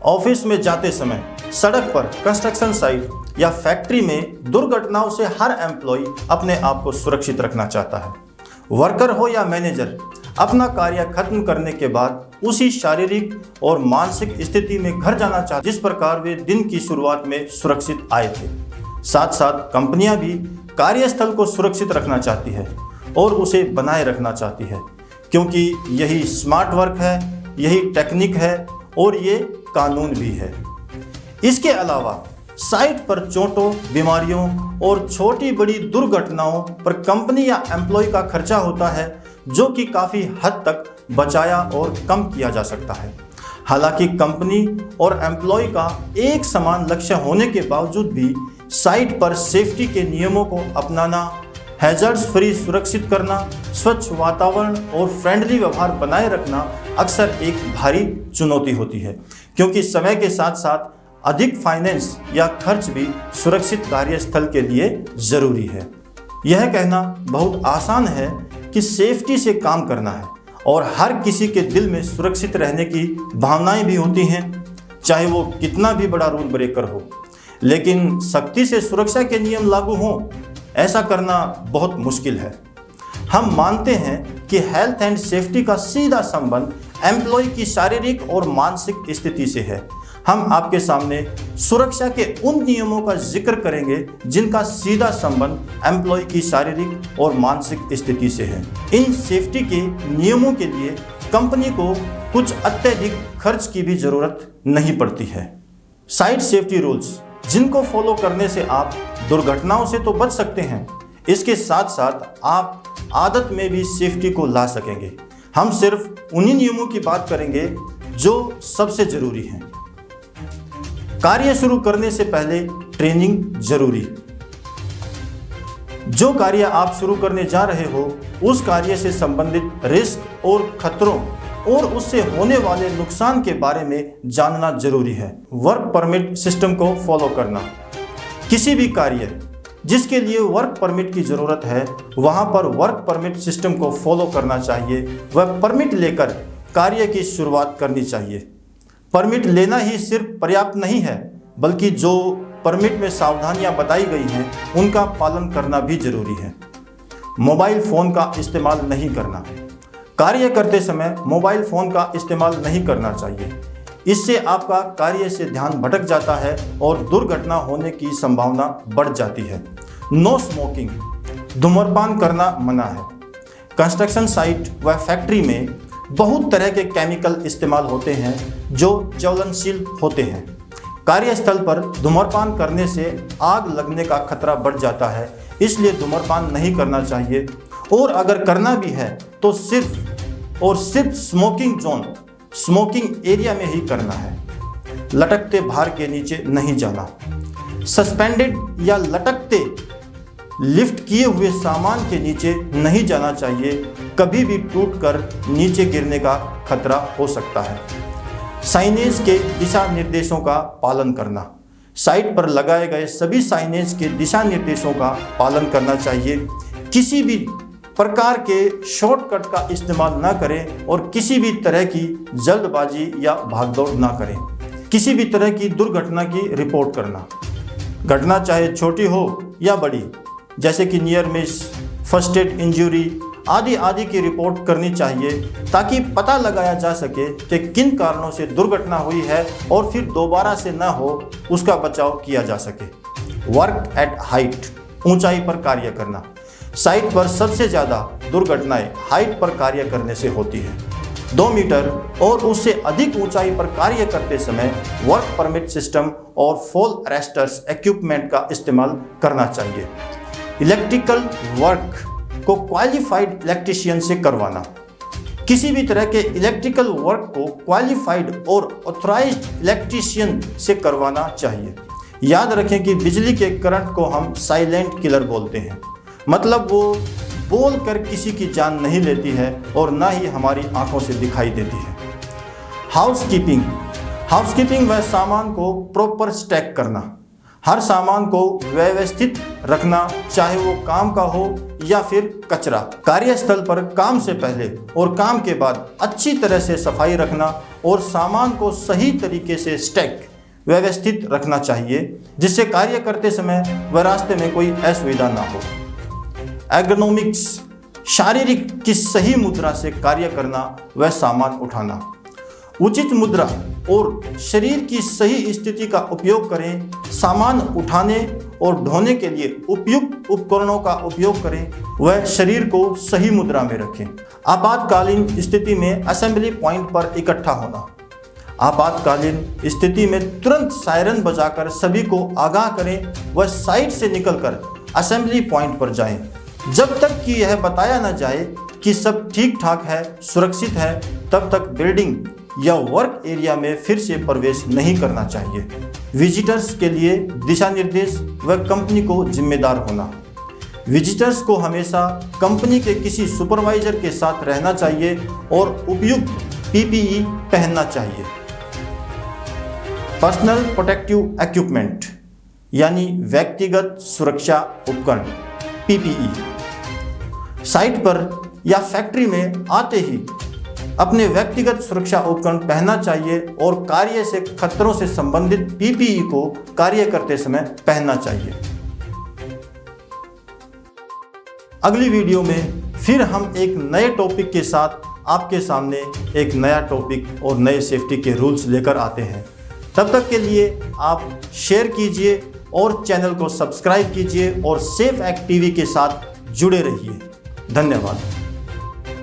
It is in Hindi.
ऑफिस में जाते समय, सड़क पर, कंस्ट्रक्शन साइट या फैक्ट्री में दुर्घटनाओं से हर एम्प्लॉय अपने आप को सुरक्षित रखना चाहता है। वर्कर हो या मैनेजर, अपना कार्य खत्म करने के बाद उसी शारीरिक और मानसिक स्थिति में घर जाना चाहते जिस प्रकार वे दिन की शुरुआत में सुरक्षित आए थे। साथ साथ कंपनियां भी कार्यस्थल को सुरक्षित रखना चाहती है और उसे बनाए रखना चाहती है, क्योंकि यही स्मार्ट वर्क है, यही टेक्निक है और ये कानून भी है। इसके अलावा साइट पर चोटों, बीमारियों और छोटी बड़ी दुर्घटनाओं पर कंपनी या एम्प्लॉय का खर्चा होता है, जो कि काफ़ी हद तक बचाया और कम किया जा सकता है। हालांकि कंपनी और एम्प्लॉय का एक समान लक्ष्य होने के बावजूद भी साइट पर सेफ्टी के नियमों को अपनाना, हैजर्ड्स फ्री सुरक्षित करना, स्वच्छ वातावरण और फ्रेंडली व्यवहार बनाए रखना अक्सर एक भारी चुनौती होती है, क्योंकि समय के साथ साथ अधिक फाइनेंस या खर्च भी सुरक्षित कार्यस्थल के लिए ज़रूरी है। यह कहना बहुत आसान है कि सेफ्टी से काम करना है और हर किसी के दिल में सुरक्षित रहने की भावनाएं भी होती हैं, चाहे वो कितना भी बड़ा रूल ब्रेकर हो। लेकिन सख्ती से सुरक्षा के नियम लागू हों, ऐसा करना बहुत मुश्किल है। हम मानते हैं कि हेल्थ एंड सेफ्टी का सीधा संबंध एम्प्लॉय की शारीरिक और मानसिक स्थिति से है। हम आपके सामने सुरक्षा के उन नियमों का जिक्र करेंगे जिनका सीधा संबंध एम्प्लॉय की शारीरिक और मानसिक स्थिति से है। इन सेफ्टी के नियमों के लिए कंपनी को कुछ अत्यधिक खर्च की भी जरूरत नहीं पड़ती है। साइट सेफ्टी रूल्स, जिनको फॉलो करने से आप दुर्घटनाओं से तो बच सकते हैं, इसके साथ साथ आप आदत में भी सेफ्टी को ला सकेंगे। हम सिर्फ उन्हीं नियमों की बात करेंगे जो सबसे जरूरी हैं। कार्य शुरू करने से पहले ट्रेनिंग जरूरी। जो कार्य आप शुरू करने जा रहे हो, उस कार्य से संबंधित रिस्क और खतरों और उससे होने वाले नुकसान के बारे में जानना जरूरी है। वर्क परमिट सिस्टम को फॉलो करना। किसी भी कार्य जिसके लिए वर्क परमिट की ज़रूरत है, वहां पर वर्क परमिट सिस्टम को फॉलो करना चाहिए। वह परमिट लेकर कार्य की शुरुआत करनी चाहिए। परमिट लेना ही सिर्फ पर्याप्त नहीं है, बल्कि जो परमिट में सावधानियां बताई गई हैं, उनका पालन करना भी जरूरी है। मोबाइल फ़ोन का इस्तेमाल नहीं करना। कार्य करते समय मोबाइल फ़ोन का इस्तेमाल नहीं करना चाहिए। इससे आपका कार्य से ध्यान भटक जाता है और दुर्घटना होने की संभावना बढ़ जाती है। नो स्मोकिंग, धूम्रपान करना मना है। कंस्ट्रक्शन साइट व फैक्ट्री में बहुत तरह के केमिकल इस्तेमाल होते हैं जो ज्वलनशील होते हैं। कार्यस्थल पर धूम्रपान करने से आग लगने का खतरा बढ़ जाता है, इसलिए धूम्रपान नहीं करना चाहिए। और अगर करना भी है तो सिर्फ और सिर्फ स्मोकिंग जोन, स्मोकिंग एरिया में ही करना है। लटकते भार के नीचे नहीं जाना। सस्पेंडेड या लटकते लिफ्ट किए हुए सामान के नीचे नहीं जाना चाहिए। कभी भी टूटकर नीचे गिरने का खतरा हो सकता है। साइनेज के दिशा निर्देशों का पालन करना। साइट पर लगाए गए सभी साइनेज के दिशा निर्देशों का पालन करना चाहिए। किसी भी प्रकार के शॉर्टकट का इस्तेमाल ना करें और किसी भी तरह की जल्दबाजी या भागदौड़ ना करें। किसी भी तरह की दुर्घटना की रिपोर्ट करना। घटना चाहे छोटी हो या बड़ी, जैसे कि near miss, first aid injury आदि की रिपोर्ट करनी चाहिए, ताकि पता लगाया जा सके कि किन कारणों से दुर्घटना हुई है और फिर दोबारा से न हो उसका बचाव किया जा सके। वर्क एट हाइट, ऊंचाई पर कार्य करना। साइट पर सबसे ज़्यादा दुर्घटनाएं हाइट पर कार्य करने से होती है। 2 मीटर और उससे अधिक ऊंचाई पर कार्य करते समय वर्क परमिट सिस्टम और फॉल अरेस्टर्स इक्विपमेंट का इस्तेमाल करना चाहिए। इलेक्ट्रिकल वर्क को क्वालिफाइड इलेक्ट्रीशियन से करवाना। किसी भी तरह के इलेक्ट्रिकल वर्क को क्वालिफाइड और ऑथराइज्ड इलेक्ट्रीशियन से करवाना चाहिए। याद रखें कि बिजली के करंट को हम साइलेंट किलर बोलते हैं, मतलब वो बोल कर किसी की जान नहीं लेती है और ना ही हमारी आंखों से दिखाई देती है। हाउसकीपिंग वह सामान को प्रॉपर स्टैक करना। हर सामान को व्यवस्थित रखना, चाहे वो काम का हो या फिर कचरा। कार्यस्थल पर काम से पहले और काम के बाद अच्छी तरह से सफाई रखना और सामान को सही तरीके से स्टैक व्यवस्थित रखना चाहिए, जिससे कार्य करते समय व रास्ते में कोई असुविधा ना हो। एर्गोनॉमिक्स, शारीरिक की सही मुद्रा से कार्य करना व सामान उठाना। उचित मुद्रा और शरीर की सही स्थिति का उपयोग करें। सामान उठाने और ढोने के लिए उपयुक्त उपकरणों का उपयोग करें व शरीर को सही मुद्रा में रखें। आपातकालीन स्थिति में असेंबली पॉइंट पर इकट्ठा होना। आपातकालीन स्थिति में तुरंत सायरन बजाकर सभी को आगाह करें व साइट से निकलकर असेंबली पॉइंट पर जाएं। जब तक कि यह बताया न जाए कि सब ठीक ठाक है, सुरक्षित है, तब तक बिल्डिंग या वर्क एरिया में फिर से प्रवेश नहीं करना चाहिए। विजिटर्स के लिए दिशा निर्देश व कंपनी को जिम्मेदार होना। विजिटर्स को हमेशा कंपनी के किसी सुपरवाइजर के साथ रहना चाहिए और उपयुक्त पीपीई पहनना चाहिए। पर्सनल प्रोटेक्टिव इक्विपमेंट यानी व्यक्तिगत सुरक्षा उपकरण पीपीई। साइट पर या फैक्ट्री में आते ही अपने व्यक्तिगत सुरक्षा उपकरण पहनना चाहिए और कार्य से खतरों से संबंधित पीपीई को कार्य करते समय पहनना चाहिए। अगली वीडियो में फिर हम एक नए टॉपिक के साथ आपके सामने एक नया टॉपिक और नए सेफ्टी के रूल्स लेकर आते हैं। तब तक के लिए आप शेयर कीजिए और चैनल को सब्सक्राइब कीजिए और सेफ एक्ट टीवी के साथ जुड़े रहिए। धन्यवाद।